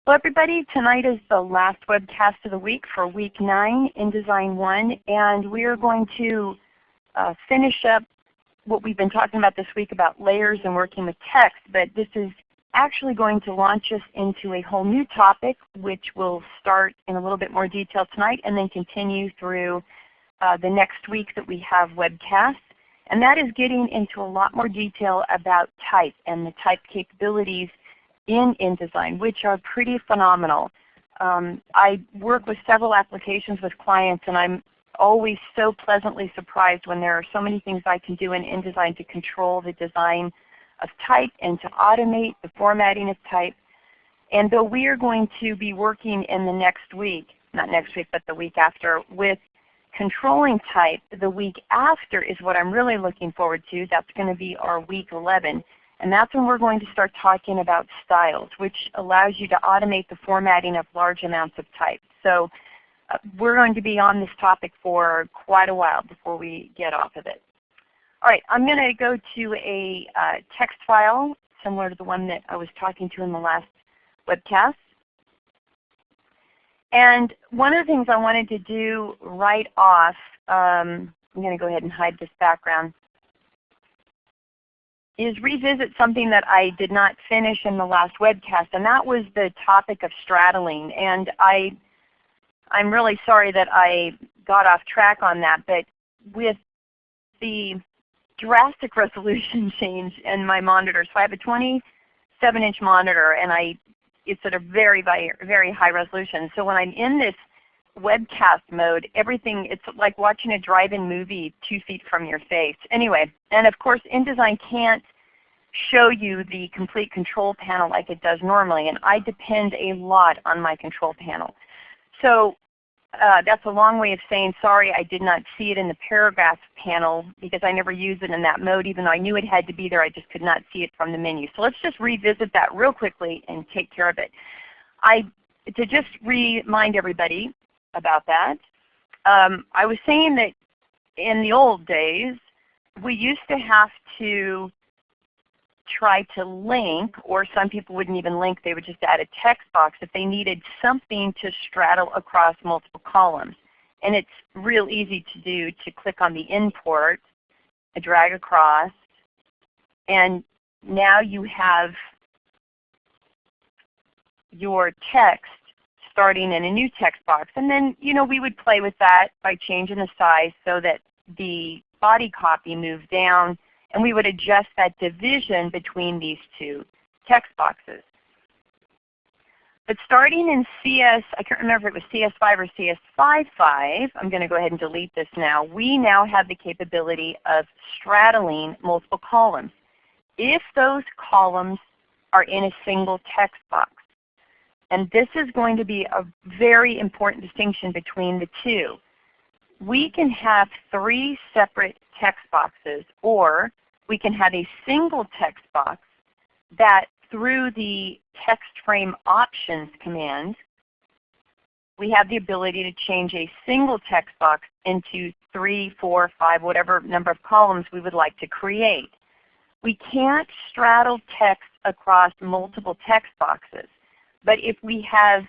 Hello everybody, tonight is the last webcast of the week for week 9 InDesign 1, and we are going to finish up what we've been talking about this week about layers and working with text, but this is actually going to launch us into a whole new topic which will start in a little bit more detail tonight and then continue through the next week that we have webcasts. And that is getting into a lot more detail about type and the type capabilities in InDesign, which are pretty phenomenal. I work with several applications with clients, and I'm always so pleasantly surprised when there are so many things I can do in InDesign to control the design of type and to automate the formatting of type. And though we are going to be working in the next week, not next week, but the week after, with controlling type, the week after is what I'm really looking forward to. That's going to be our week 11. And that's when we're going to start talking about styles, which allows you to automate the formatting of large amounts of type. So we're going to be on this topic for quite a while before we get off of it. All right, I'm going to go to a text file similar to the one that I was talking to in the last webcast. And one of the things I wanted to do right off, I'm going to go ahead and hide this background, is revisit something that I did not finish in the last webcast, and that was the topic of straddling. And I'm really sorry that I got off track on that, but with the drastic resolution change in my monitor, so I have a 27-inch monitor, and it's at a very, very high resolution. So when I'm in this webcast mode, everything, it's like watching a drive-in movie 2 feet from your face. Anyway, and of course InDesign can't show you the complete control panel like it does normally, and I depend a lot on my control panel. So that's a long way of saying sorry I did not see it in the paragraph panel because I never used it in that mode. Even though I knew it had to be there, I just could not see it from the menu. So let's just revisit that real quickly and take care of it. To just remind everybody about that, I was saying that in the old days we used to have to try to link, or some people wouldn't even link, they would just add a text box if they needed something to straddle across multiple columns. And it's real easy to do, to click on the import, drag across, and now you have your text starting in a new text box. And then we would play with that by changing the size so that the body copy moved down, and we would adjust that division between these two text boxes. But starting in I can't remember if it was CS5 or CS55, I'm going to go ahead and delete this now. We now have the capability of straddling multiple columns if those columns are in a single text box. And this is going to be a very important distinction between the two. We can have 3 separate text boxes, or we can have a single text box that through the text frame options command, we have the ability to change a single text box into 3, 4, 5, whatever number of columns we would like to create. We can't straddle text across multiple text boxes, but if we have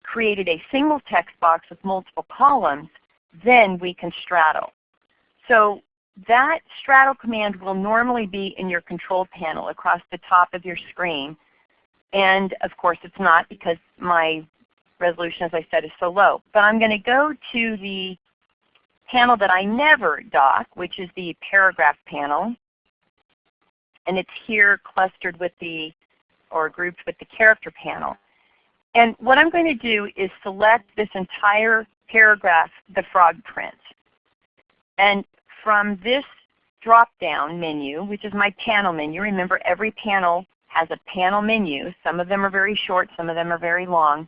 created a single text box with multiple columns, then we can straddle. So that straddle command will normally be in your control panel across the top of your screen. And of course it's not because my resolution, as I said, is so low. But I'm going to go to the panel that I never dock, which is the paragraph panel. And it's here clustered with or grouped with the character panel. And what I'm going to do is select this entire paragraph, the frog print. And from this drop-down menu, which is my panel menu, remember every panel has a panel menu. Some of them are very short, some of them are very long.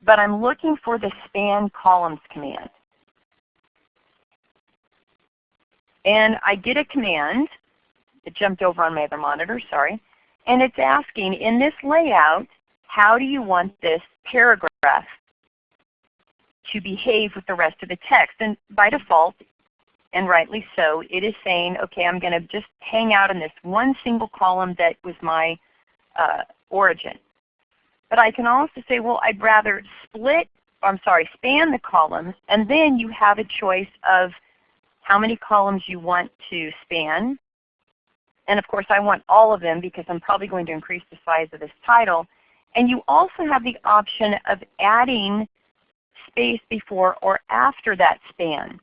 But I'm looking for the span columns command. And I get a command. It jumped over on my other monitor, sorry. And it's asking, in this layout, how do you want this paragraph to behave with the rest of the text? And by default, and rightly so, it is saying, okay, I'm going to just hang out in this one single column that was my origin. But I can also say, well, I'd rather span the columns, and then you have a choice of how many columns you want to span. And of course I want all of them because I'm probably going to increase the size of this title. And you also have the option of adding space before or after that span.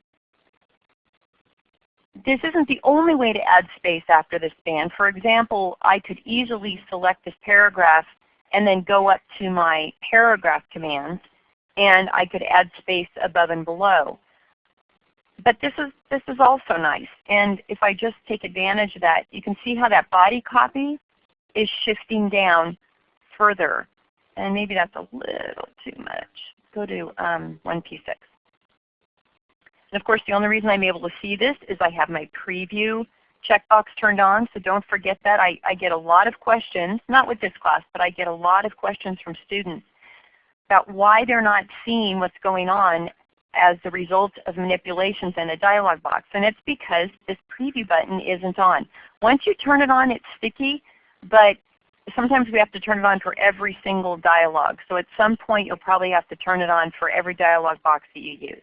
This isn't the only way to add space after the span. For example, I could easily select this paragraph and then go up to my paragraph commands, and I could add space above and below. But this is also nice. And if I just take advantage of that, you can see how that body copy is shifting down further. And maybe that's a little too much. Go to 1p6. And of course, the only reason I'm able to see this is I have my preview checkbox turned on, so don't forget that. I get a lot of questions, not with this class, but I get a lot of questions from students about why they're not seeing what's going on as the result of manipulations in a dialog box. And it's because this preview button isn't on. Once you turn it on, it's sticky, but sometimes we have to turn it on for every single dialog. So at some point you'll probably have to turn it on for every dialog box that you use.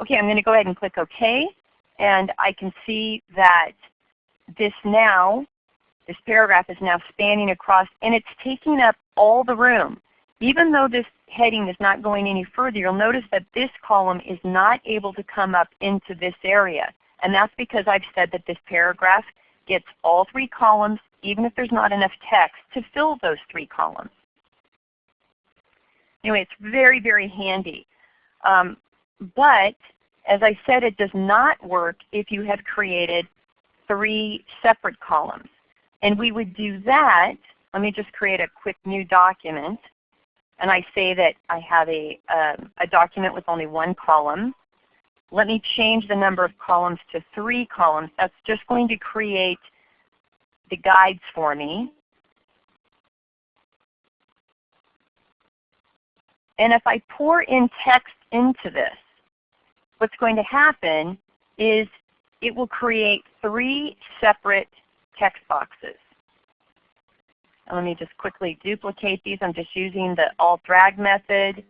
Okay, I'm going to go ahead and click OK, and I can see that this paragraph is now spanning across, and it's taking up all the room. Even though this heading is not going any further, you'll notice that this column is not able to come up into this area. And that's because I've said that this paragraph gets all 3 columns, even if there's not enough text to fill those 3 columns. Anyway, it's very, very handy. But as I said, it does not work if you have created 3 separate columns. And we would do that. Let me just create a quick new document. And I say that I have a document with only 1 column. Let me change the number of columns to 3 columns. That's just going to create the guides for me. And if I pour in text into this, what's going to happen is it will create 3 separate text boxes. And let me just quickly duplicate these. I'm just using the Alt-Drag method,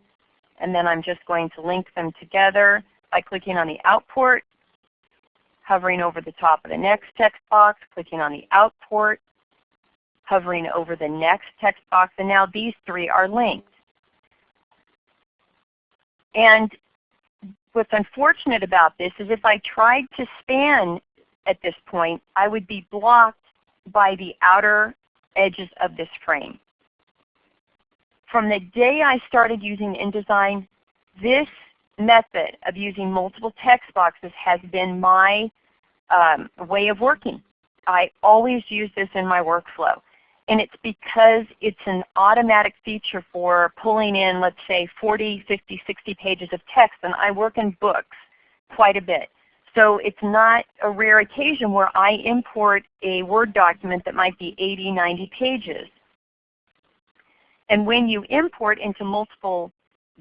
and then I'm just going to link them together by clicking on the Outport, hovering over the top of the next text box, clicking on the Outport, hovering over the next text box, and now these 3 are linked. And what's unfortunate about this is if I tried to span at this point, I would be blocked by the outer edges of this frame. From the day I started using InDesign, this method of using multiple text boxes has been my way of working. I always use this in my workflow. And it's because it's an automatic feature for pulling in, let's say, 40, 50, 60 pages of text. And I work in books quite a bit. So it's not a rare occasion where I import a Word document that might be 80, 90 pages. And when you import into multiple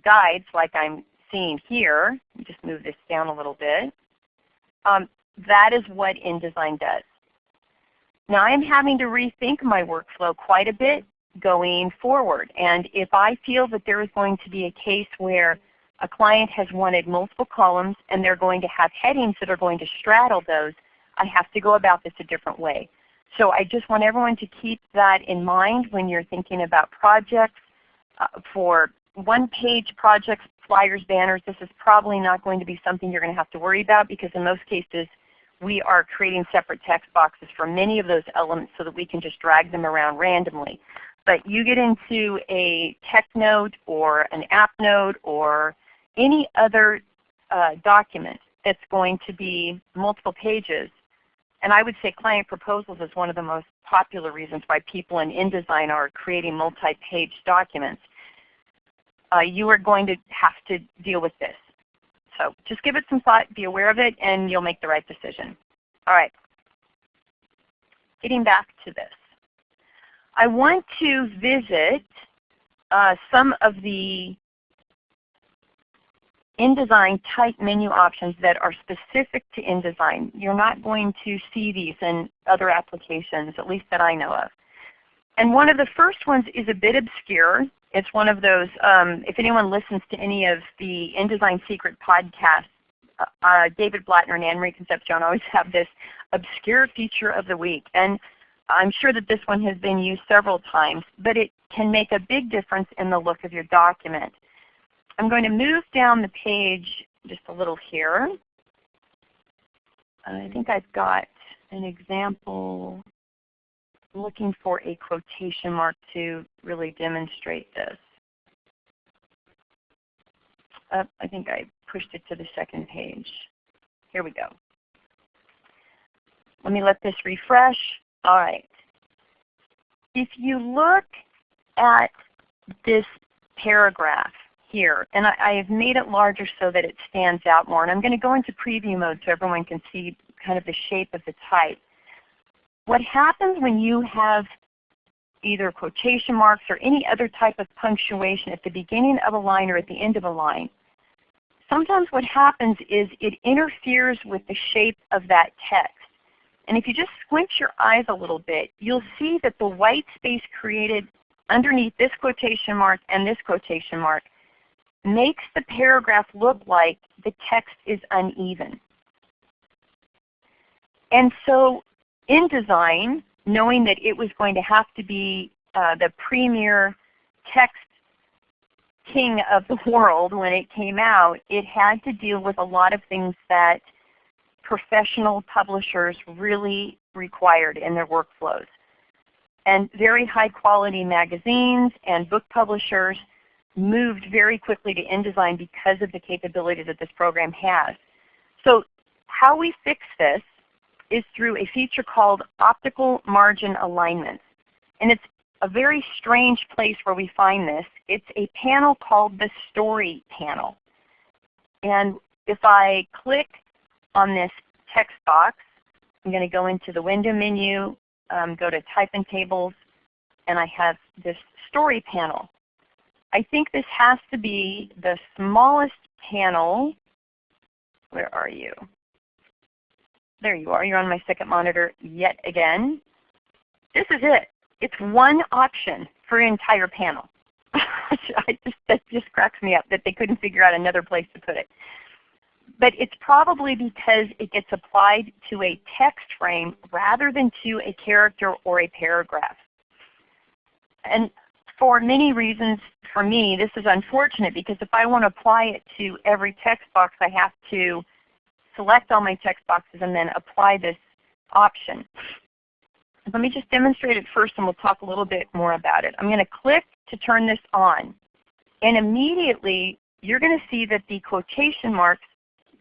guides like I'm seeing here, let me just move this down a little bit, that is what InDesign does. Now I'm having to rethink my workflow quite a bit going forward. And if I feel that there is going to be a case where a client has wanted multiple columns and they're going to have headings that are going to straddle those, I have to go about this a different way. So I just want everyone to keep that in mind when you're thinking about projects. For one-page projects, flyers, banners, this is probably not going to be something you're going to have to worry about because in most cases we are creating separate text boxes for many of those elements so that we can just drag them around randomly. But you get into a tech note or an app note or any other document that's going to be multiple pages, and I would say client proposals is one of the most popular reasons why people in InDesign are creating multi-page documents. You are going to have to deal with this. So just give it some thought, be aware of it, and you'll make the right decision. All right. Getting back to this. I want to visit some of the InDesign type menu options that are specific to InDesign. You're not going to see these in other applications, at least that I know of. And one of the first ones is a bit obscure, It's one of those, if anyone listens to any of the InDesign Secret podcasts, David Blattner and Anne-Marie Concepcion always have this obscure feature of the week. And I'm sure that this one has been used several times, but it can make a big difference in the look of your document. I'm going to move down the page just a little here. I think I've got an example. I'm looking for a quotation mark to really demonstrate this. I think I pushed it to the second page. Here we go. Let me let this refresh. All right. If you look at this paragraph here, and I have made it larger so that it stands out more, and I'm going to go into preview mode so everyone can see kind of the shape of the type. What happens when you have either quotation marks or any other type of punctuation at the beginning of a line or at the end of a line, sometimes what happens is it interferes with the shape of that text. And if you just squint your eyes a little bit, you'll see that the white space created underneath this quotation mark and this quotation mark makes the paragraph look like the text is uneven. And so InDesign, knowing that it was going to have to be the premier text king of the world when it came out, it had to deal with a lot of things that professional publishers really required in their workflows. And very high quality magazines and book publishers moved very quickly to InDesign because of the capability that this program has. So how we fix this is through a feature called optical margin alignment. And it's a very strange place where we find this. It's a panel called the Story panel. And if I click on this text box, I'm going to go into the window menu, go to Type and Tables, and I have this Story panel. I think this has to be the smallest panel. Where are you? There you are. You're on my second monitor yet again. This is it. It's one option for an entire panel. That just cracks me up that they couldn't figure out another place to put it. But it's probably because it gets applied to a text frame rather than to a character or a paragraph. And for many reasons, for me, this is unfortunate because if I want to apply it to every text box, I have to select all my text boxes and then apply this option. Let me just demonstrate it first and we'll talk a little bit more about it. I'm going to click to turn this on. And immediately you're going to see that the quotation marks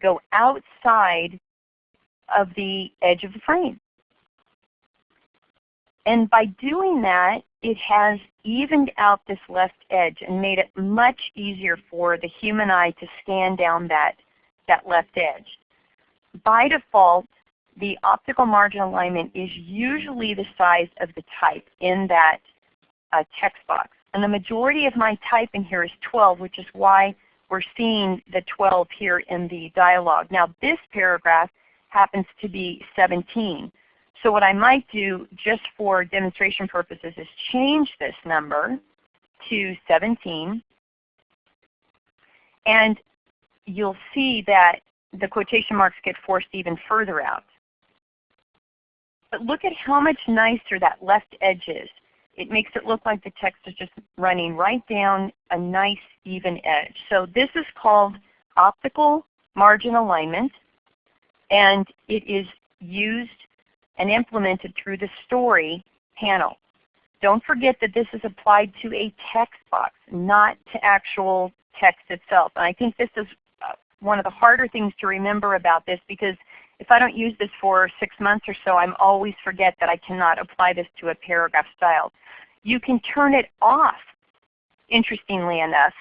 go outside of the edge of the frame. And by doing that, it has evened out this left edge and made it much easier for the human eye to scan down that left edge. By default, the optical margin alignment is usually the size of the type in that text box. And the majority of my type in here is 12, which is why we're seeing the 12 here in the dialog. Now this paragraph happens to be 17. So what I might do just for demonstration purposes is change this number to 17. And you'll see that the quotation marks get forced even further out. But look at how much nicer that left edge is. It makes it look like the text is just running right down a nice even edge. So this is called optical margin alignment, and it is used and implemented through the Story panel. Don't forget that this is applied to a text box, not to actual text itself. And I think this is one of the harder things to remember about this, because if I don't use this for 6 months or so, I'm always forget that I cannot apply this to a paragraph style. You can turn it off, interestingly enough,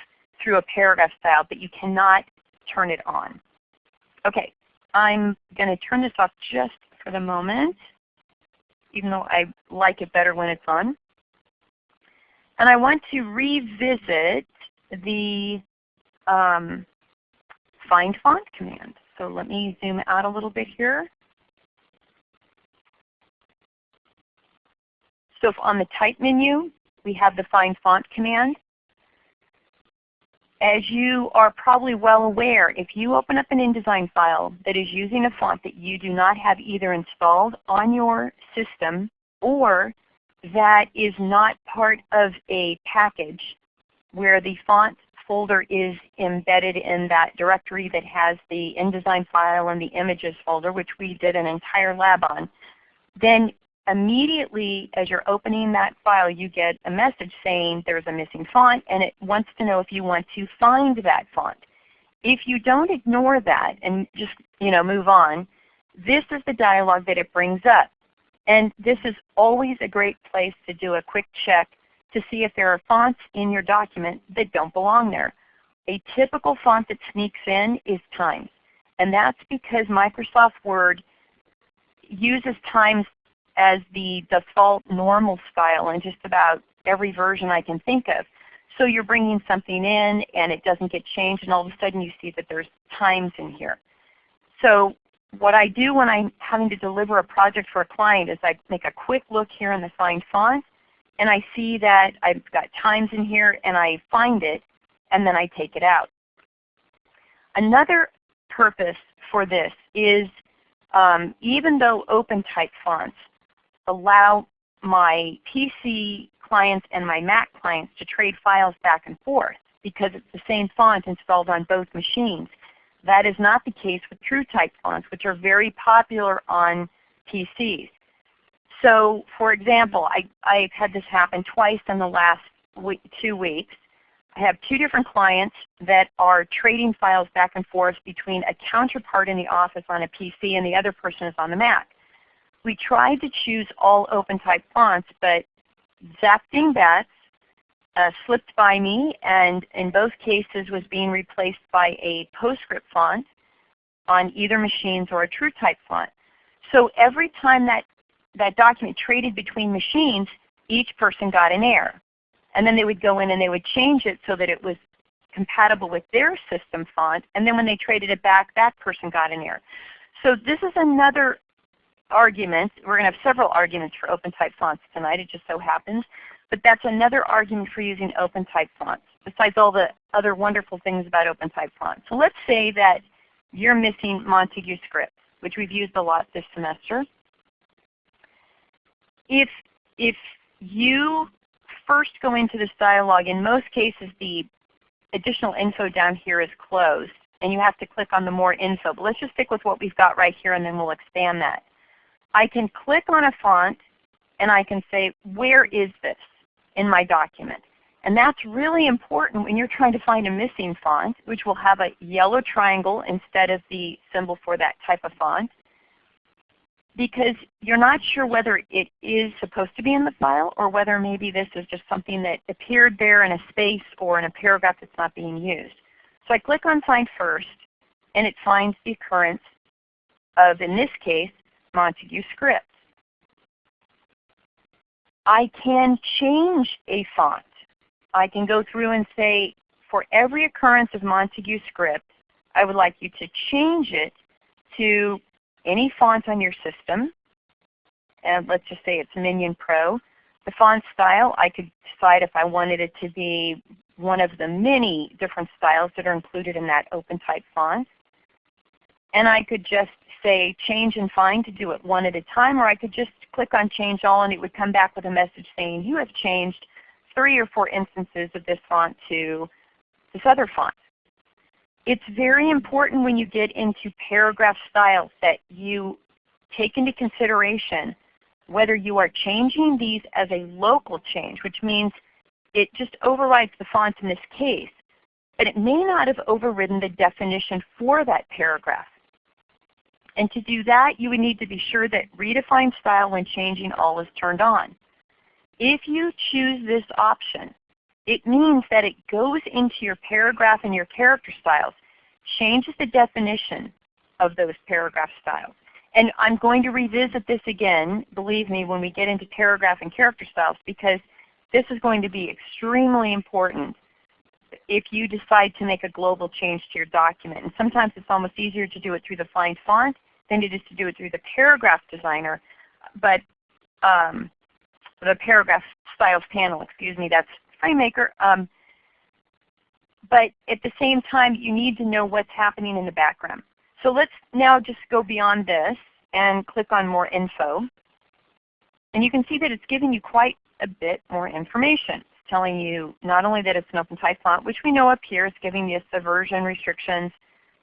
through a paragraph style, but you cannot turn it on. Okay, I'm going to turn this off just for the moment, even though I like it better when it's on. And I want to revisit the Find Font command. So let me zoom out a little bit here. So if on the Type menu, we have the Find Font command. as you are probably well aware, if you open up an InDesign file that is using a font that you do not have either installed on your system or that is not part of a package where the font folder is embedded in that directory that has the InDesign file and the images folder, which we did an entire lab on, then immediately as you're opening that file you get a message saying there's a missing font, and it wants to know if you want to find that font. If you don't ignore that and just move on, this is the dialog that it brings up. And this is always a great place to do a quick check to see if there are fonts in your document that don't belong there. A typical font that sneaks in is Times. And that's because Microsoft Word uses Times as the default normal style in just about every version I can think of. So you're bringing something in and it doesn't get changed, and all of a sudden you see that there's Times in here. So what I do when I'm having to deliver a project for a client is I make a quick look here in the Find Font, and I see that I've got Times in here, and I find it, and then I take it out. Another purpose for this is even though OpenType fonts allow my PC clients and my Mac clients to trade files back and forth because it's the same font installed on both machines, that is not the case with TrueType fonts, which are very popular on PCs. So for example, I've had this happen twice in the last 2 weeks. I have 2 different clients that are trading files back and forth between a counterpart in the office on a PC and the other person is on the Mac. We tried to choose all OpenType fonts, but Zap Dingbats slipped by me, and in both cases was being replaced by a PostScript font on either machines or a TrueType font. So every time that document traded between machines, each person got an error. And then they would go in and they would change it so that it was compatible with their system font, and then when they traded it back, that person got an error. So this is another argument. We're going to have several arguments for OpenType fonts tonight, it just so happens. But that's another argument for using OpenType fonts, besides all the other wonderful things about OpenType fonts. So let's say that you're missing Montague scripts, which we've used a lot this semester. If you first go into this dialog, in most cases the additional info down here is closed, and you have to click on the More Info. But let's just stick with what we've got right here, and then we'll expand that. I can click on a font, and I can say, where is this in my document? And that's really important when you're trying to find a missing font, which will have a yellow triangle instead of the symbol for that type of font, because you're not sure whether it is supposed to be in the file or whether maybe this is just something that appeared there in a space or in a paragraph that's not being used. So I click on Find First, and it finds the occurrence of, in this case, Montague scripts. I can change a font. I can go through and say, for every occurrence of Montague script, I would like you to change it to any font on your system. And let's just say it's Minion Pro. The font style, I could decide if I wanted it to be one of the many different styles that are included in that OpenType font. And I could just say change and find to do it one at a time, or I could just click on change all and it would come back with a message saying you have changed 3 or 4 instances of this font to this other font. It's very important when you get into paragraph styles that you take into consideration whether you are changing these as a local change, which means it just overrides the font in this case, but it may not have overridden the definition for that paragraph. And to do that, you would need to be sure that redefine style when changing all is turned on. If you choose this option, it means that it goes into your paragraph and your character styles, changes the definition of those paragraph styles. And I'm going to revisit this again, believe me, when we get into paragraph and character styles, because this is going to be extremely important if you decide to make a global change to your document. And sometimes it's almost easier to do it through the Find Font than it is to do it through the Paragraph Designer. But the Paragraph Styles panel, excuse me, that's FrameMaker. but at the same time you need to know what's happening in the background. So let's now just go beyond this and click on more info. And you can see that it's giving you quite a bit more information. It's telling you not only that it's an open type font, which we know up here, it's giving you the version restrictions,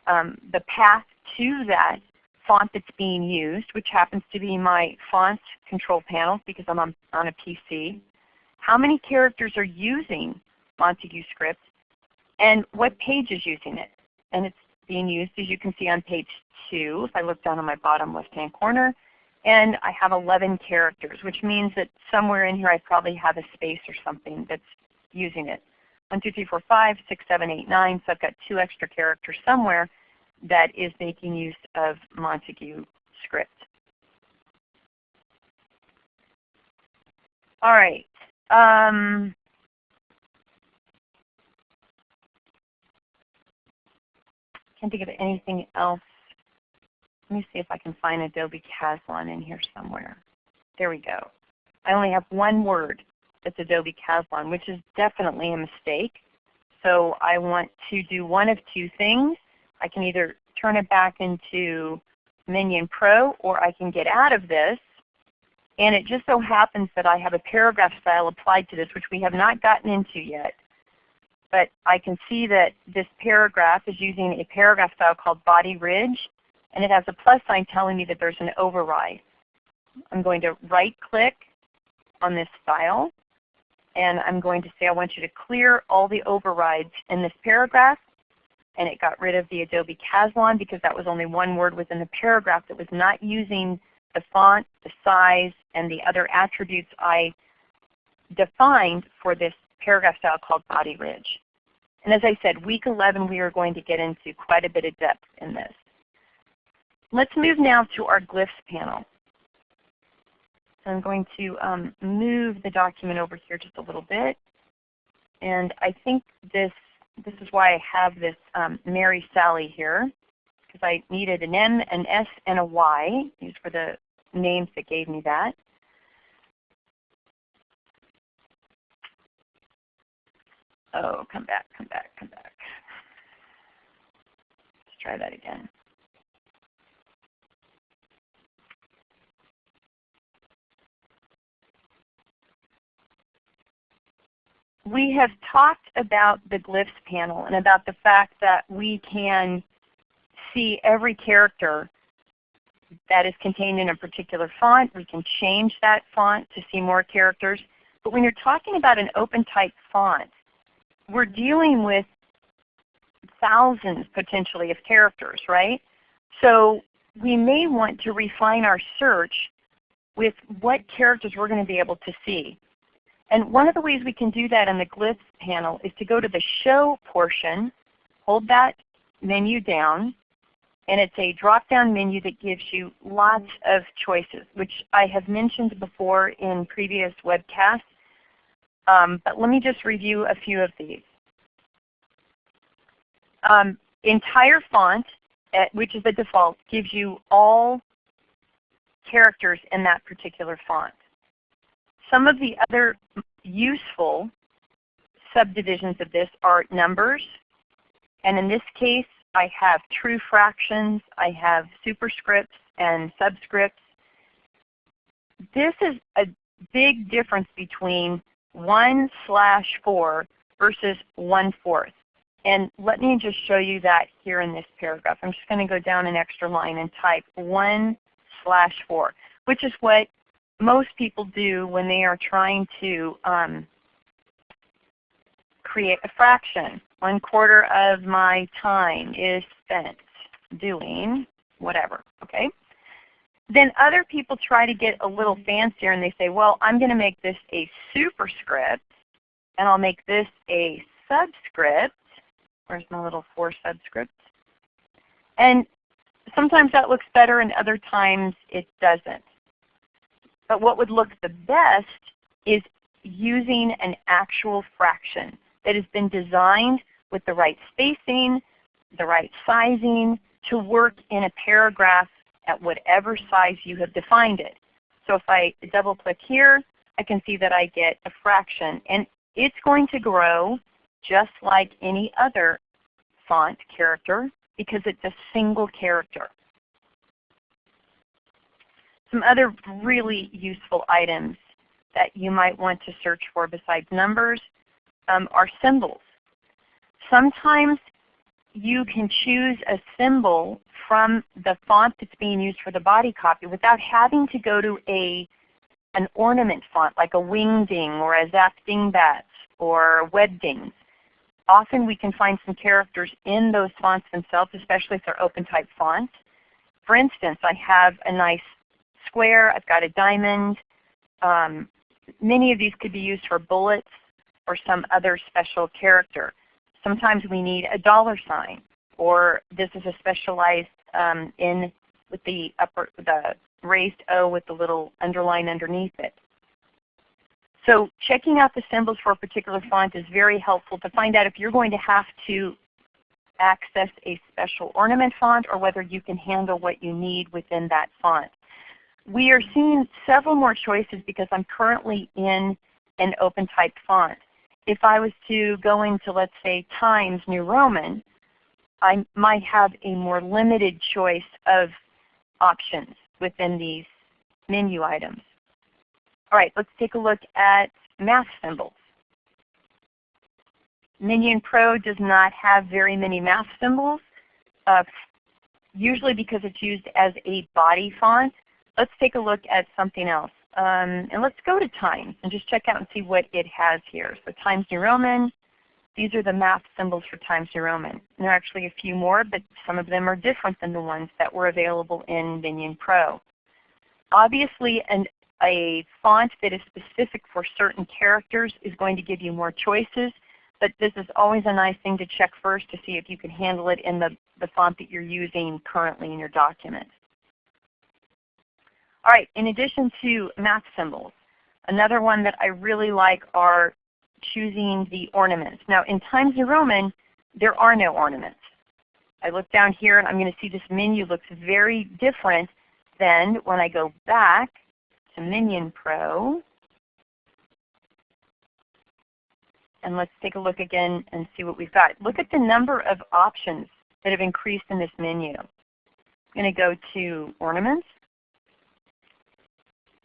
the path to that font that's being used, which happens to be my font control panel because I'm on a PC, how many characters are using Montague script, and what page is using it. And it's being used, as you can see, on page 2, if I look down on my bottom left-hand corner, and I have 11 characters, which means that somewhere in here I probably have a space or something that's using it. 1, 2, 3, 4, 5, 6, 7, 8, 9, so I've got 2 extra characters somewhere that is making use of Montague script. All right. Can't think of anything else. Let me see if I can find Adobe Caslon in here somewhere. There we go. I only have one word that's Adobe Caslon, which is definitely a mistake. So I want to do one of 2 things. I can either turn it back into Minion Pro, or I can get out of this. And it just so happens that I have a paragraph style applied to this, which we have not gotten into yet. But I can see that this paragraph is using a paragraph style called Body Ridge, and it has a plus sign telling me that there's an override. I'm going to right-click on this style, and I'm going to say I want you to clear all the overrides in this paragraph. And it got rid of the Adobe Caslon because that was only one word within the paragraph that was not using the font, the size, and the other attributes I defined for this paragraph style called Body Ridge. And as I said, week 11 we are going to get into quite a bit of depth in this. Let's move now to our glyphs panel. So I'm going to move the document over here just a little bit. And I think this is why I have this Mary Sally here, because I needed an M, an S, and a Y. These were the names that gave me that. Oh, come back, come back, come back. Let's try that again. We have talked about the glyphs panel and about the fact that we can see every character that is contained in a particular font. We can change that font to see more characters. But when you're talking about an open type font, we're dealing with thousands potentially of characters, right? So we may want to refine our search with what characters we're going to be able to see. And one of the ways we can do that in the glyphs panel is to go to the show portion, hold that menu down, and it's a drop-down menu that gives you lots of choices, which I have mentioned before in previous webcasts. But let me just review a few of these. Entire font, which is the default, gives you all characters in that particular font. Some of the other useful subdivisions of this are numbers. And in this case, I have true fractions, I have superscripts and subscripts. This is a big difference between 1/4 versus 1/4. And let me just show you that here in this paragraph. I'm just going to go down an extra line and type 1/4, which is what most people do when they are trying to create a fraction. 1/4 of my time is spent doing whatever, okay? Then other people try to get a little fancier and they say, well, I'm going to make this a superscript and I'll make this a subscript. Where's my little 4 subscripts? And sometimes that looks better and other times it doesn't. But what would look the best is using an actual fraction that has been designed with the right spacing, the right sizing to work in a paragraph at whatever size you have defined it. So if I double click here, I can see that I get a fraction. And it's going to grow just like any other font character because it's a single character. Some other really useful items that you might want to search for besides numbers are symbols. Sometimes you can choose a symbol from the font that's being used for the body copy without having to go to an ornament font like a Wingding or a Zap Dingbats or Webdings. Often we can find some characters in those fonts themselves, especially if they're open type fonts. For instance, I have a nice square, I've got a diamond. Many of these could be used for bullets or some other special character. Sometimes we need a $sign, or this is a specialized with the raised O with the little underline underneath it. So checking out the symbols for a particular font is very helpful to find out if you're going to have to access a special ornament font or whether you can handle what you need within that font. We are seeing several more choices because I'm currently in an open type font. If I was to go into, let's say, Times New Roman, I might have a more limited choice of options within these menu items. All right, let's take a look at math symbols. Minion Pro does not have very many math symbols, usually because it's used as a body font. Let's take a look at something else. And let's go to Times and just check out and see what it has here. So Times New Roman, these are the math symbols for Times New Roman. And there are actually a few more, but some of them are different than the ones that were available in Minion Pro. Obviously, a font that is specific for certain characters is going to give you more choices, but this is always a nice thing to check first to see if you can handle it in the font that you're using currently in your document. All right, in addition to math symbols, another one that I really like are choosing the ornaments. Now in Times New Roman, there are no ornaments. I look down here and I'm going to see this menu looks very different than when I go back to Minion Pro. And let's take a look again and see what we've got. Look at the number of options that have increased in this menu. I'm going to go to Ornaments.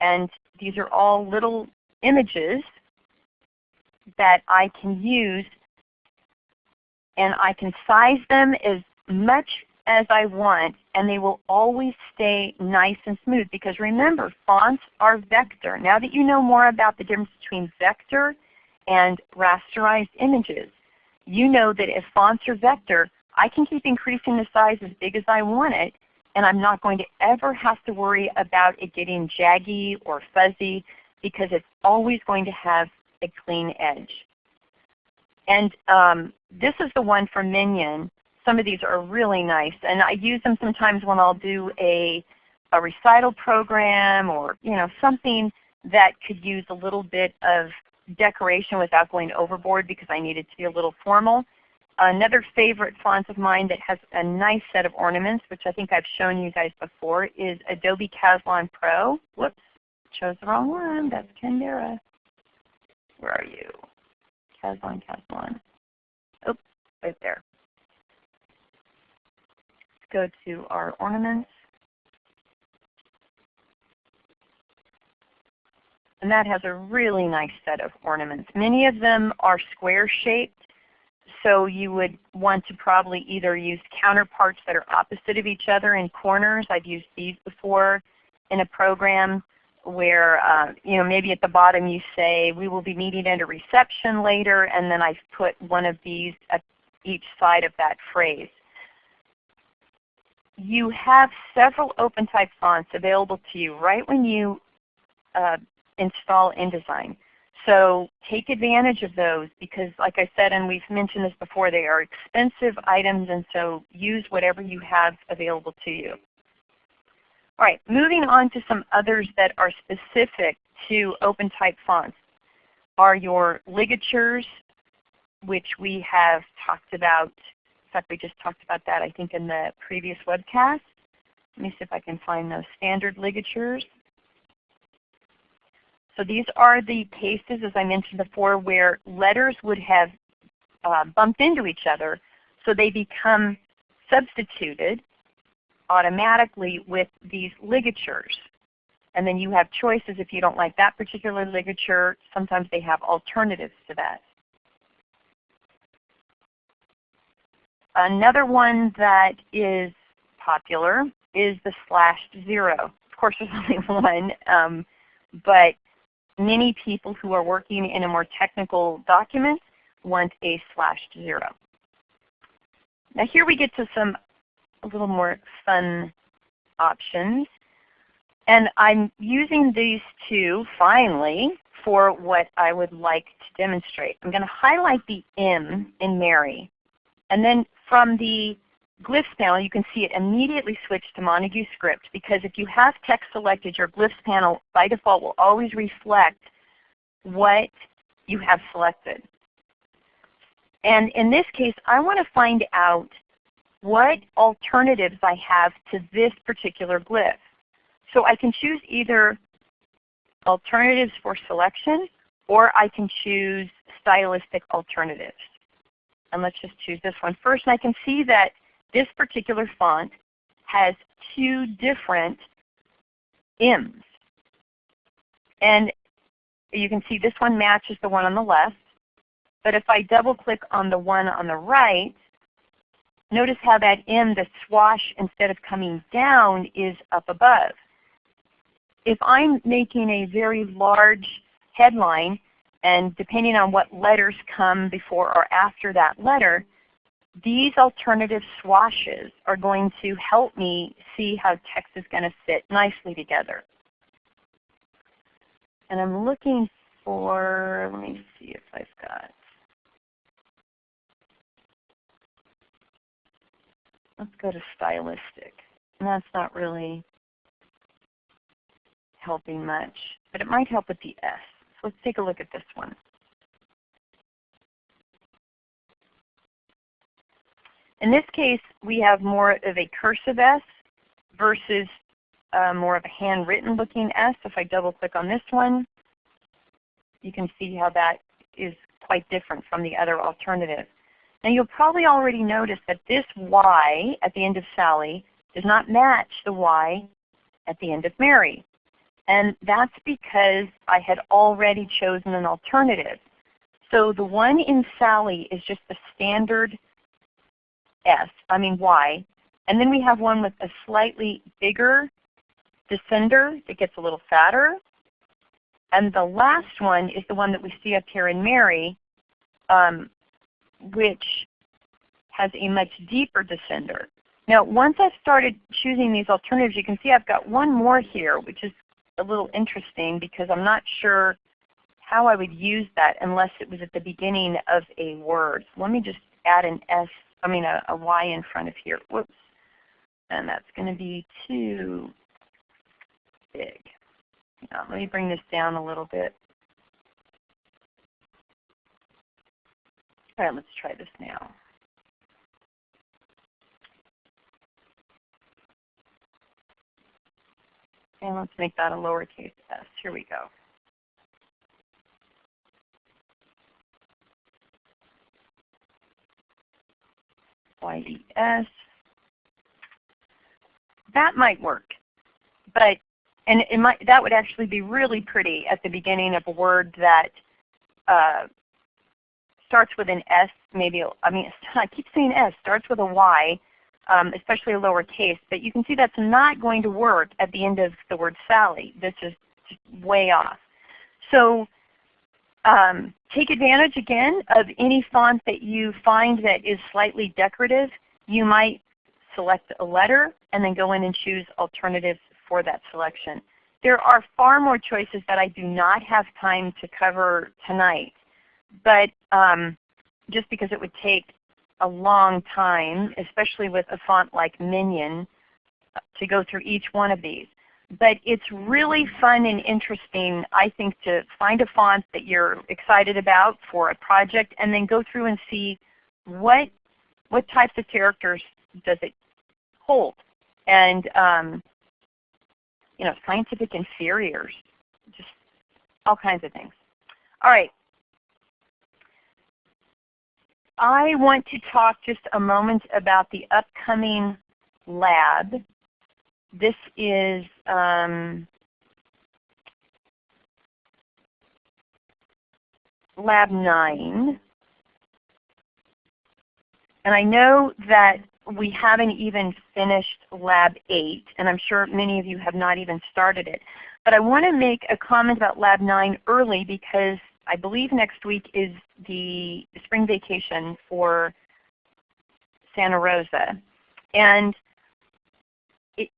And these are all little images that I can use, and I can size them as much as I want, and they will always stay nice and smooth because remember, fonts are vector. Now that you know more about the difference between vector and rasterized images, you know that if fonts are vector, I can keep increasing the size as big as I want it, and I'm not going to ever have to worry about it getting jaggy or fuzzy because it's always going to have a clean edge. And this is the one from Minion. Some of these are really nice, and I use them sometimes when I'll do a recital program or something that could use a little bit of decoration without going overboard because I need it to be a little formal. Another favorite font of mine that has a nice set of ornaments, which I think I've shown you guys before, is Adobe Caslon Pro. Whoops, chose the wrong one. That's Canberra. Where are you? Caslon. Oops, right there. Let's go to our ornaments. And that has a really nice set of ornaments. Many of them are square shaped. So you would want to probably either use counterparts that are opposite of each other in corners. I've used these before in a program where maybe at the bottom you say, we will be meeting at a reception later, and then I've put one of these at each side of that phrase. You have several open type fonts available to you right when you install InDesign. So take advantage of those because like I said, and we've mentioned this before, they are expensive items, and so use whatever you have available to you. All right, moving on to some others that are specific to open type fonts are your ligatures, which we have talked about. In fact, we just talked about that I think in the previous webcast. Let me see if I can find those standard ligatures. So these are the cases, as I mentioned before, where letters would have bumped into each other, so they become substituted automatically with these ligatures. And then you have choices if you don't like that particular ligature. Sometimes they have alternatives to that. Another one that is popular is the /0. Of course, there's only one, but many people who are working in a more technical document want a /0. Now here we get to some a little more fun options. And I'm using these two, finally, for what I would like to demonstrate. I'm going to highlight the M in Mary. And then from the glyphs panel, you can see it immediately switch to Montague script, because if you have text selected, your glyphs panel by default will always reflect what you have selected. And in this case, I want to find out what alternatives I have to this particular glyph. So I can choose either alternatives for selection, or I can choose stylistic alternatives. And let's just choose this one first. And I can see that this particular font has two different M's. And you can see this one matches the one on the left. But if I double click on the one on the right, notice how that M, the swash, instead of coming down, is up above. If I'm making a very large headline, and depending on what letters come before or after that letter, these alternative swashes are going to help me see how text is going to fit nicely together. And I'm looking for, let me see if I've got, let's go to stylistic. And that's not really helping much, but it might help with the S. So let's take a look at this one. In this case, we have more of a cursive S versus more of a handwritten looking S. If I double click on this one, you can see how that is quite different from the other alternative. Now you'll probably already notice that this Y at the end of Sally does not match the Y at the end of Mary. And that's because I had already chosen an alternative. So the one in Sally is just the standard Y. And then we have one with a slightly bigger descender that gets a little fatter. And the last one is the one that we see up here in Mary, which has a much deeper descender. Now once I've started choosing these alternatives, you can see I've got one more here, which is a little interesting because I'm not sure how I would use that unless it was at the beginning of a word. So let me just add an a Y in front of here. Whoops. And that's going to be too big. Let me bring this down a little bit. All right, let's try this now. And let's make that a lowercase s. Here we go. Y-E-S. That might work, but that would actually be really pretty at the beginning of a word that starts with an S. I keep saying S. Starts with a Y. Especially a lowercase, but you can see that's not going to work at the end of the word Sally. This is just way off. So take advantage again of any font that you find that is slightly decorative. You might select a letter and then go in and choose alternatives for that selection. There are far more choices that I do not have time to cover tonight, but just because it would take a long time, especially with a font like Minion, to go through each one of these. But it's really fun and interesting, I think, to find a font that you're excited about for a project and then go through and see what types of characters does it hold. And scientific inferiors, just all kinds of things. All right. I want to talk just a moment about the upcoming lab. This is Lab 9. And I know that we haven't even finished Lab 8, and I'm sure many of you have not even started it. But I want to make a comment about Lab 9 early because I believe next week is the spring vacation for Santa Rosa. And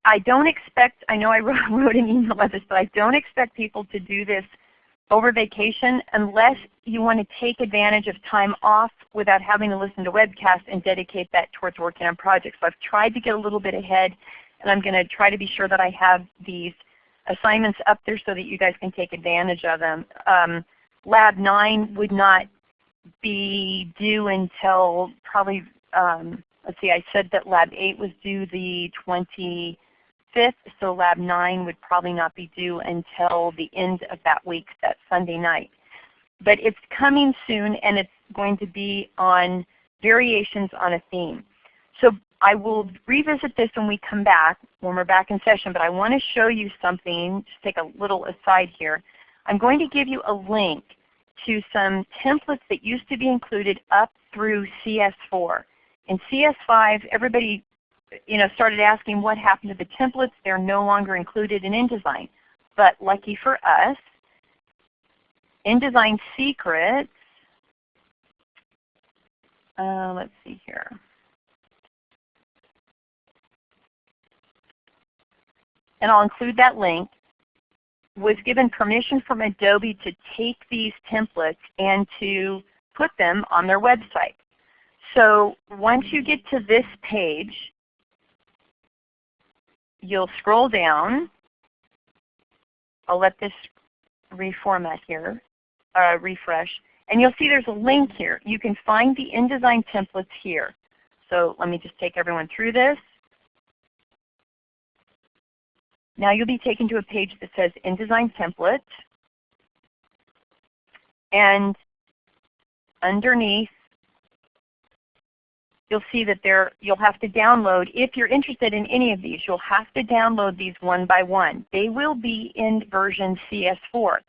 I don't expect, I know I wrote an email about this, but I don't expect people to do this over vacation unless you want to take advantage of time off without having to listen to webcasts and dedicate that towards working on projects. So I've tried to get a little bit ahead, and I'm going to try to be sure that I have these assignments up there so that you guys can take advantage of them. Lab 9 would not be due until probably, let's see, I said that Lab 8 was due the 25th, so Lab 9 would probably not be due until the end of that week, that Sunday night. But it's coming soon, and it's going to be on variations on a theme. So I will revisit this when we come back, when we're back in session, but I want to show you something, just take a little aside here. I'm going to give you a link to some templates that used to be included up through CS4. In CS5, everybody started asking what happened to the templates. They're no longer included in InDesign. But lucky for us, InDesign Secrets, let's see here. And I'll include that link, was given permission from Adobe to take these templates and to put them on their website. So once you get to this page, you'll scroll down. I'll let this reformat here, refresh. And you'll see there's a link here. You can find the InDesign templates here. So let me just take everyone through this. Now you'll be taken to a page that says InDesign Templates. And underneath, you'll see that you'll have to download, if you're interested in any of these, you'll have to download these one by one. They will be in version CS4.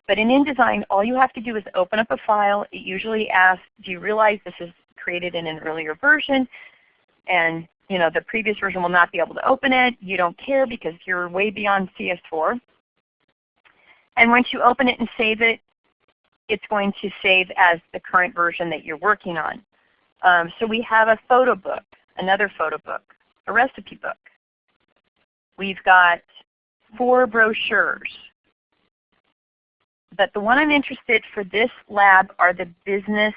But in InDesign, all you have to do is open up a file. It usually asks, do you realize this is created in an earlier version? And the previous version will not be able to open it. You don't care because you're way beyond CS4. And once you open it and save it, it's going to save as the current version that you're working on. So we have a photo book, another photo book, a recipe book. We've got 4 brochures. But the one I'm interested for this lab are the business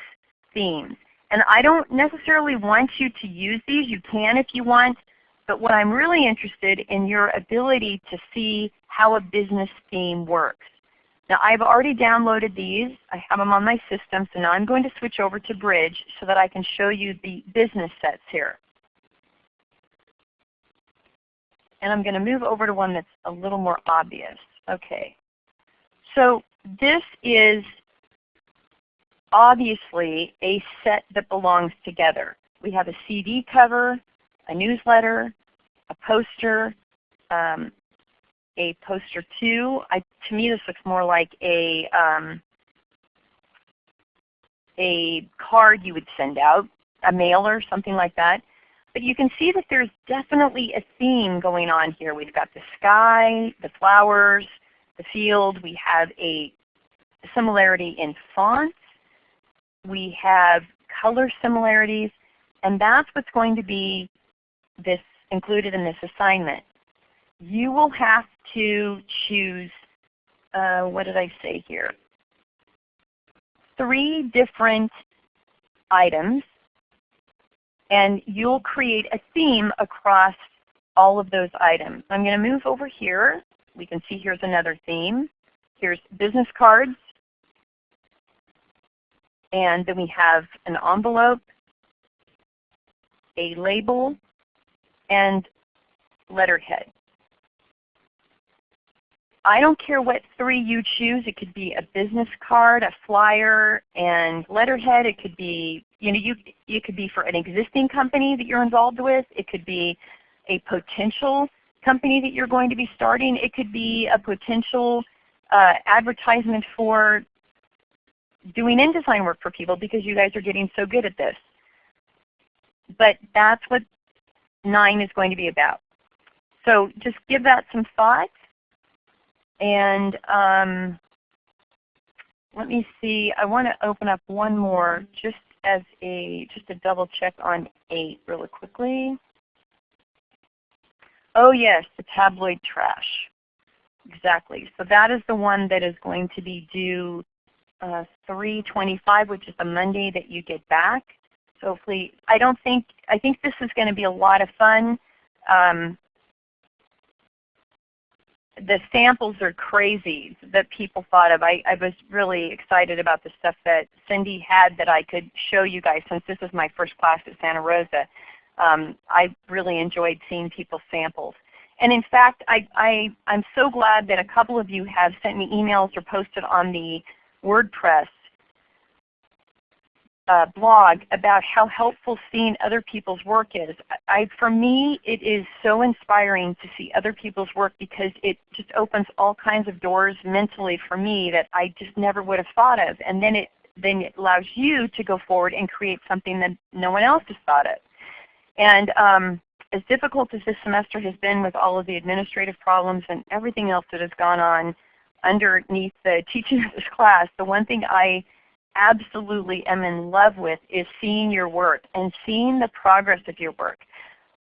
themes. And I don't necessarily want you to use these. You can if you want. But what I'm really interested in your ability to see how a business theme works. Now I've already downloaded these. I have them on my system. So now I'm going to switch over to Bridge so that I can show you the business sets here. And I'm going to move over to one that's a little more obvious. Okay. So this is obviously a set that belongs together. We have a CD cover, a newsletter, a poster 2. To me this looks more like a card you would send out, a mailer, something like that. But you can see that there's definitely a theme going on here. We've got the sky, the flowers, the field. We have a similarity in fonts. We have color similarities, and that's what's going to be included in this assignment. You will have to choose, what did I say here? 3 different items, and you'll create a theme across all of those items. I'm going to move over here. We can see here's another theme. Here's business cards. And then we have an envelope, a label, and letterhead. I don't care what 3 you choose. It could be a business card, a flyer, and letterhead. It could be you could be for an existing company that you're involved with. It could be a potential company that you're going to be starting. It could be a potential advertisement for doing InDesign work for people because you guys are getting so good at this. But that's what 9 is going to be about. So just give that some thought. And let me see. I want to open up one more just a double check on 8 really quickly. Oh yes, the tabloid trash. Exactly. So that is the one that is going to be due 3/25, which is the Monday that you get back. So hopefully, I think this is going to be a lot of fun. The samples are crazy that people thought of. I was really excited about the stuff that Cindy had that I could show you guys since this is my first class at Santa Rosa. I really enjoyed seeing people's samples. And in fact, I'm so glad that a couple of you have sent me emails or posted on the WordPress blog about how helpful seeing other people's work is. For me, it is so inspiring to see other people's work because it just opens all kinds of doors mentally for me that I just never would have thought of. And then it allows you to go forward and create something that no one else has thought of. And as difficult as this semester has been with all of the administrative problems and everything else that has gone on underneath the teaching of this class, the one thing I absolutely am in love with is seeing your work and seeing the progress of your work.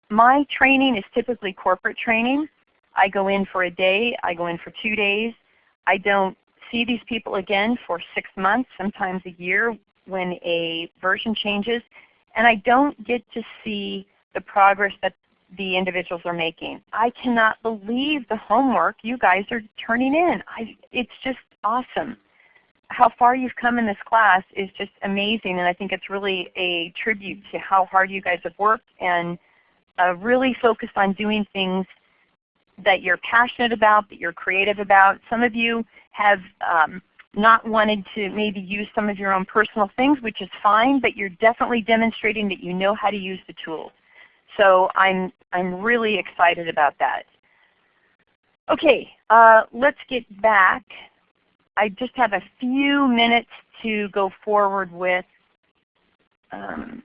My training is typically corporate training. I go in for a day, I go in for 2 days. I don't see these people again for 6 months, sometimes a year when a version changes, and I don't get to see the progress that the individuals are making. I cannot believe the homework you guys are turning in. It's just awesome. How far you've come in this class is just amazing, and I think it's really a tribute to how hard you guys have worked and really focused on doing things that you're passionate about, that you're creative about. Some of you have not wanted to maybe use some of your own personal things, which is fine, but you're definitely demonstrating that you know how to use the tools. So I'm really excited about that. Okay, let's get back. I just have a few minutes to go forward with a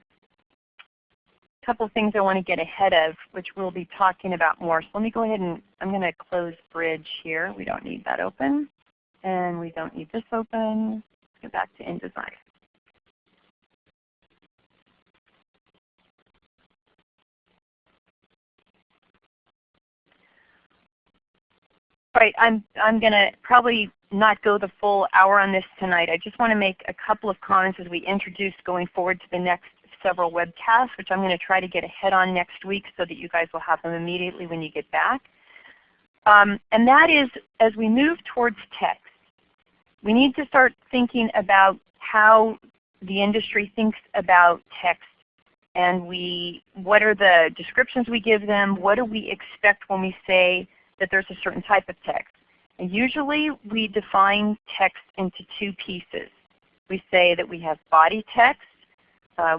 couple of things I want to get ahead of, which we'll be talking about more. So let me go ahead and I'm going to close Bridge here. We don't need that open. And we don't need this open. Let's go back to InDesign. All right, I'm going to probably not go the full hour on this tonight. I just want to make a couple of comments as we introduce going forward to the next several webcasts, which I'm going to try to get ahead on next week so that you guys will have them immediately when you get back. And that is, as we move towards text, we need to start thinking about how the industry thinks about text, and what are the descriptions we give them, what do we expect when we say that there's a certain type of text. And usually we define text into 2 pieces. We say that we have body text,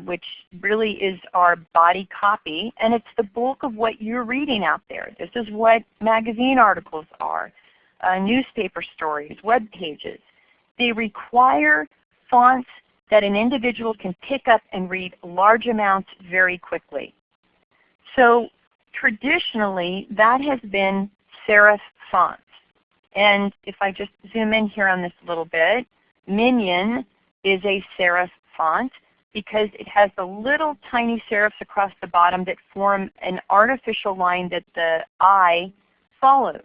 which really is our body copy, and it's the bulk of what you're reading out there. This is what magazine articles are, newspaper stories, web pages. They require fonts that an individual can pick up and read large amounts very quickly. So traditionally, that has been serif fonts. And if I just zoom in here on this a little bit, Minion is a serif font because it has the little tiny serifs across the bottom that form an artificial line that the eye follows.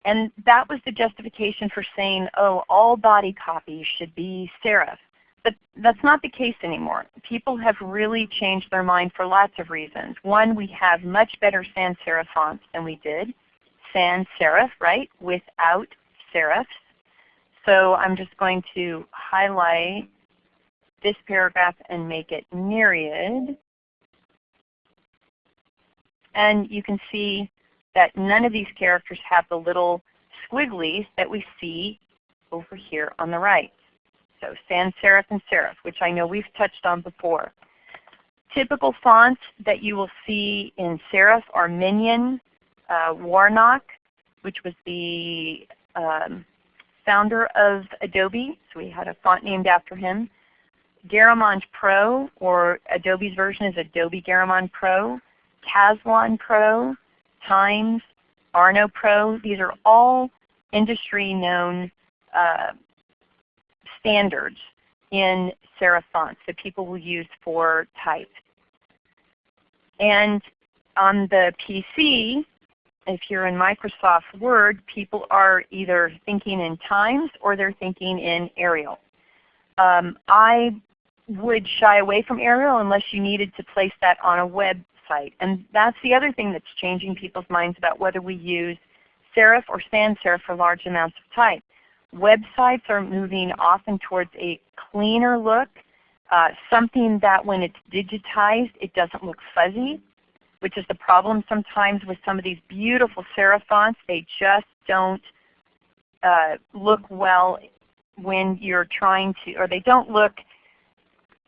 And that was the justification for saying, oh, all body copy should be serif. But that's not the case anymore. People have really changed their mind for lots of reasons. One, we have much better sans serif fonts than we did. Sans serif, right, without serifs. So I'm just going to highlight this paragraph and make it myriad. And you can see that none of these characters have the little squigglies that we see over here on the right. So sans serif and serif, which I know we've touched on before. Typical fonts that you will see in serif are Minion, Warnock, which was the founder of Adobe, so we had a font named after him. Garamond Pro, or Adobe's version is Adobe Garamond Pro, Caslon Pro, Times, Arno Pro. These are all industry-known standards in serif fonts that people will use for type. And on the PC, if you're in Microsoft Word, people are either thinking in Times or they're thinking in Arial. I would shy away from Arial unless you needed to place that on a website. And that's the other thing that's changing people's minds about whether we use serif or sans serif for large amounts of type. Websites are moving often towards a cleaner look, something that when it's digitized it doesn't look fuzzy, which is the problem sometimes with some of these beautiful serif fonts. They just don't look well when you're trying to, or they don't look,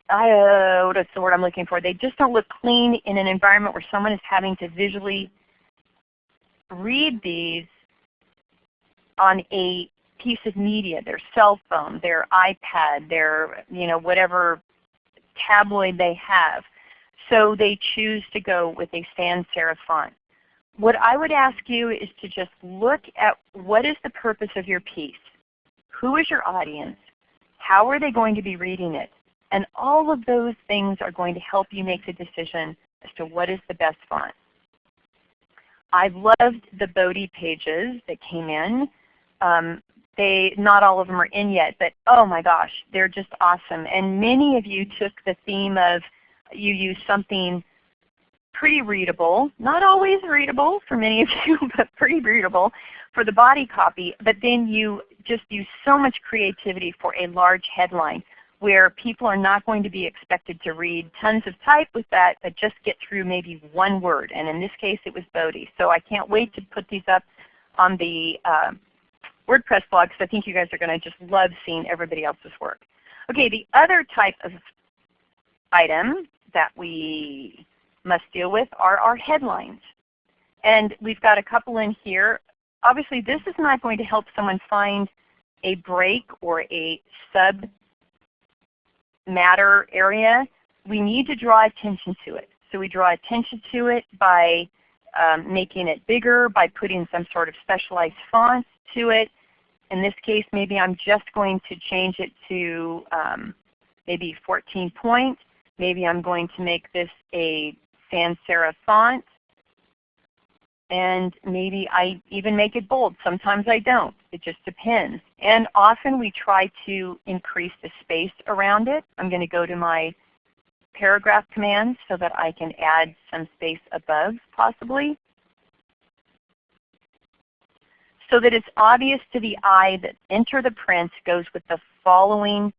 what's the word I'm looking for? They just don't look clean in an environment where someone is having to visually read these on a piece of media, their cell phone, their iPad, their whatever tabloid they have. So they choose to go with a sans serif font. What I would ask you is to just look at what is the purpose of your piece. Who is your audience? How are they going to be reading it? And all of those things are going to help you make the decision as to what is the best font. I've loved the Bodhi pages that came in. Not all of them are in yet, but oh my gosh, they're just awesome. And many of you took the theme of you use something pretty readable, not always readable for many of you, but pretty readable for the body copy, but then you just use so much creativity for a large headline where people are not going to be expected to read tons of type with that, but just get through maybe one word. And in this case it was Bodhi. So I can't wait to put these up on the WordPress blog, because I think you guys are going to just love seeing everybody else's work. Okay, the other type of item that we must deal with are our headlines. And we've got a couple in here. Obviously this is not going to help someone find a break or a sub matter area. We need to draw attention to it. So we draw attention to it by making it bigger, by putting some sort of specialized font to it. In this case, maybe I'm just going to change it to maybe 14 point. Maybe I'm going to make this a sans serif font. And maybe I even make it bold. Sometimes I don't. It just depends. And often we try to increase the space around it. I'm going to go to my paragraph commands so that I can add some space above possibly, so that it's obvious to the eye that enter the print goes with the following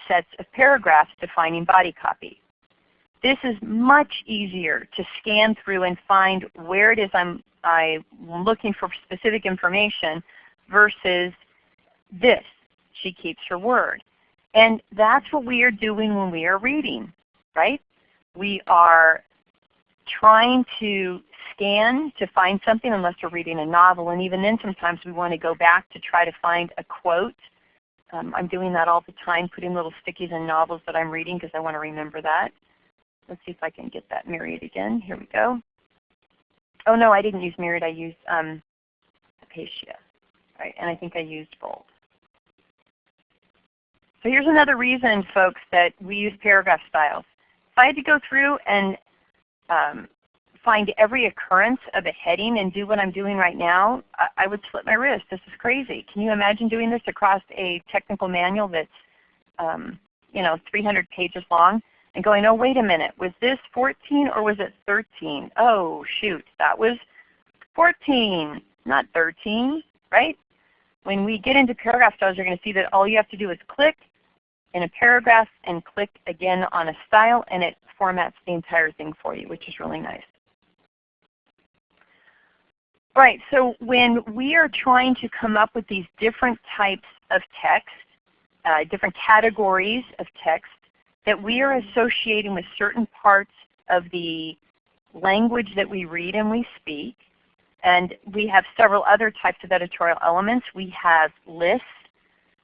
sets of paragraphs defining body copy. This is much easier to scan through and find where it is I'm looking for specific information versus this, she keeps her word. And that's what we are doing when we are reading, right? We are trying to scan to find something unless we're reading a novel, and even then sometimes we want to go back to try to find a quote. I'm doing that all the time, putting little stickies in novels that I'm reading because I want to remember that. Let's see if I can get that Myriad again. Here we go. Oh no, I didn't use Myriad. I used Acacia. Right, and I think I used bold. So here's another reason, folks, that we use paragraph styles. If I had to go through and find every occurrence of a heading and do what I'm doing right now, I would slit my wrist. This is crazy. Can you imagine doing this across a technical manual that's 300 pages long and going, oh wait a minute, was this 14 or was it 13? Oh shoot, that was 14, not 13, right? When we get into paragraph styles, you're going to see that all you have to do is click in a paragraph and click again on a style, and it formats the entire thing for you, which is really nice. All right, so when we are trying to come up with these different types of text, different categories of text that we are associating with certain parts of the language that we read and we speak. And we have several other types of editorial elements. We have lists,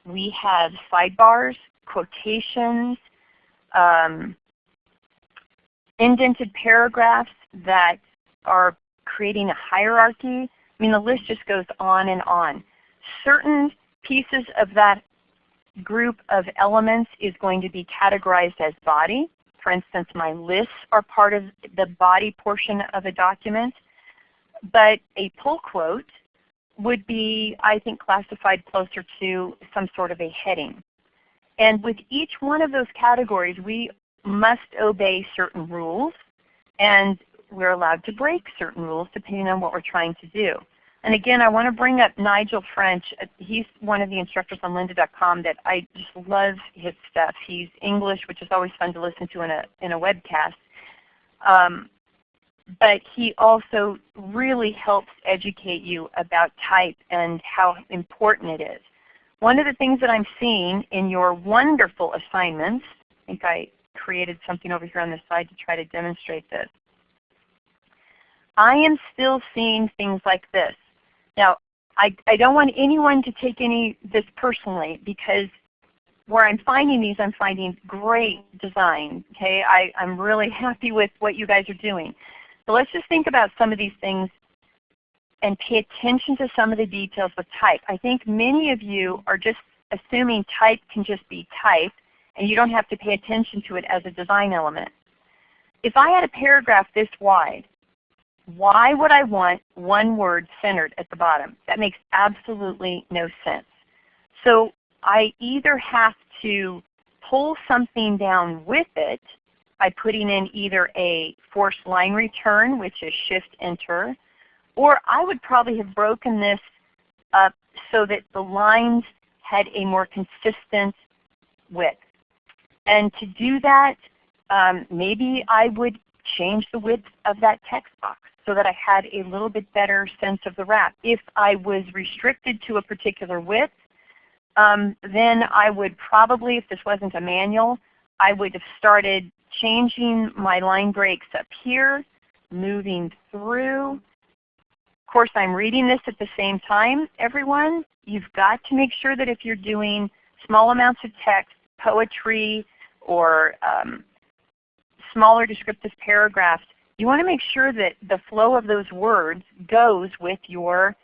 we have sidebars, quotations, indented paragraphs that are creating a hierarchy. I mean, the list just goes on and on. Certain pieces of that group of elements is going to be categorized as body. For instance, my lists are part of the body portion of a document. But a pull quote would be, I think, classified closer to some sort of a heading. And with each one of those categories, we must obey certain rules, and we're allowed to break certain rules depending on what we're trying to do. And again, I want to bring up Nigel French. He's one of the instructors on lynda.com that I just love his stuff. He's English, which is always fun to listen to in a webcast. But he also really helps educate you about type and how important it is. One of the things that I'm seeing in your wonderful assignments, I think I created something over here on the side to try to demonstrate this. I am still seeing things like this. Now, I don't want anyone to take this personally, because where I'm finding these, I'm finding great design. Okay, I'm really happy with what you guys are doing. So let's just think about some of these things and pay attention to some of the details with type. I think many of you are just assuming type can just be type and you don't have to pay attention to it as a design element. If I had a paragraph this wide, why would I want one word centered at the bottom? That makes absolutely no sense. So I either have to pull something down with it by putting in either a forced line return, which is Shift-Enter, or I would probably have broken this up so that the lines had a more consistent width. And to do that, maybe I would change the width of that text box so that I had a little bit better sense of the wrap. If I was restricted to a particular width, then I would probably, if this wasn't a manual, I would have started changing my line breaks up here, moving through. Of course, I'm reading this at the same time, everyone. You've got to make sure that if you're doing small amounts of text, poetry, or smaller descriptive paragraphs, you want to make sure that the flow of those words goes with your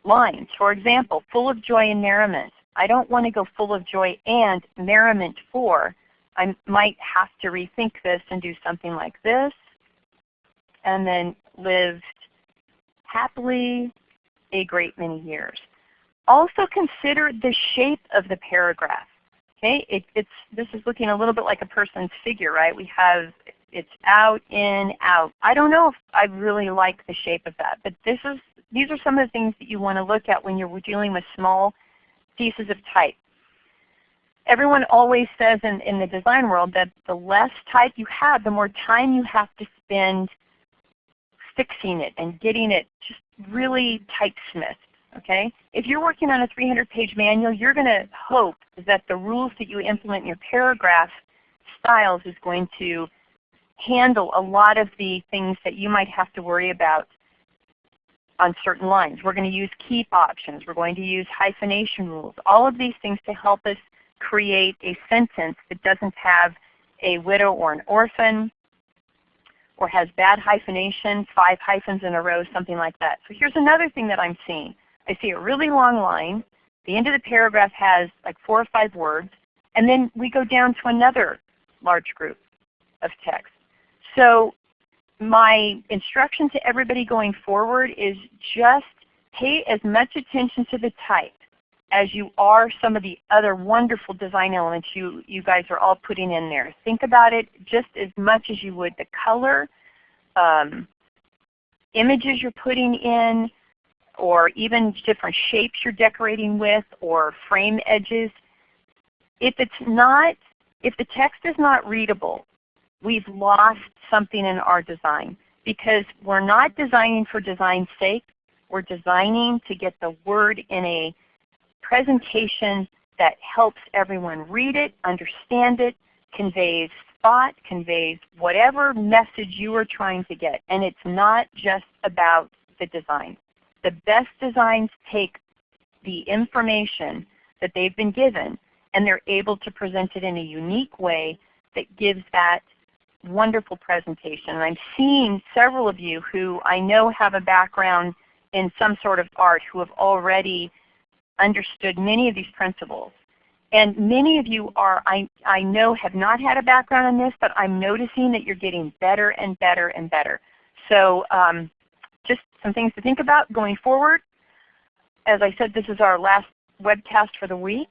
lines. For example, full of joy and merriment. I don't want to go full of joy and merriment for. I might have to rethink this and do something like this, and then lived happily a great many years. Also consider the shape of the paragraph. Okay, this is looking a little bit like a person's figure, right? We have it's out, in, out. I don't know if I really like the shape of that, but these are some of the things that you want to look at when you're dealing with small pieces of type. Everyone always says in the design world that the less type you have, the more time you have to spend fixing it and getting it just really typesmithed. Okay? If you're working on a 300-page manual, you're going to hope that the rules that you implement in your paragraph styles is going to handle a lot of the things that you might have to worry about on certain lines. We're going to use keep options. We're going to use hyphenation rules. All of these things to help us create a sentence that doesn't have a widow or an orphan, or has bad hyphenation, 5 hyphens in a row, something like that. So here's another thing that I'm seeing. I see a really long line. The end of the paragraph has like 4 or 5 words, and then we go down to another large group of text. So my instruction to everybody going forward is just pay as much attention to the type as you are some of the other wonderful design elements you guys are all putting in there. Think about it just as much as you would the color, images you're putting in, or even different shapes you're decorating with, or frame edges. If the text is not readable, we've lost something in our design, because we're not designing for design's sake. We're designing to get the word in a presentation that helps everyone read it, understand it, conveys thought, conveys whatever message you are trying to get. And it's not just about the design. The best designs take the information that they've been given and they're able to present it in a unique way that gives that wonderful presentation. And I'm seeing several of you who I know have a background in some sort of art who have already understood many of these principles. And many of you are, I know, have not had a background in this, but I'm noticing that you're getting better and better and better. So just some things to think about going forward. As I said, this is our last webcast for the week.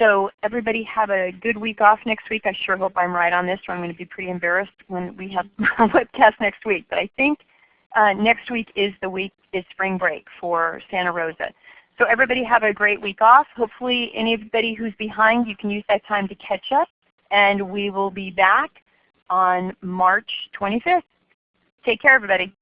So everybody have a good week off next week. I sure hope I'm right on this, or I'm going to be pretty embarrassed when we have a webcast next week. But I think next week is spring break for Santa Rosa. So everybody have a great week off. Hopefully anybody who's behind, you can use that time to catch up. And we will be back on March 25th. Take care, everybody.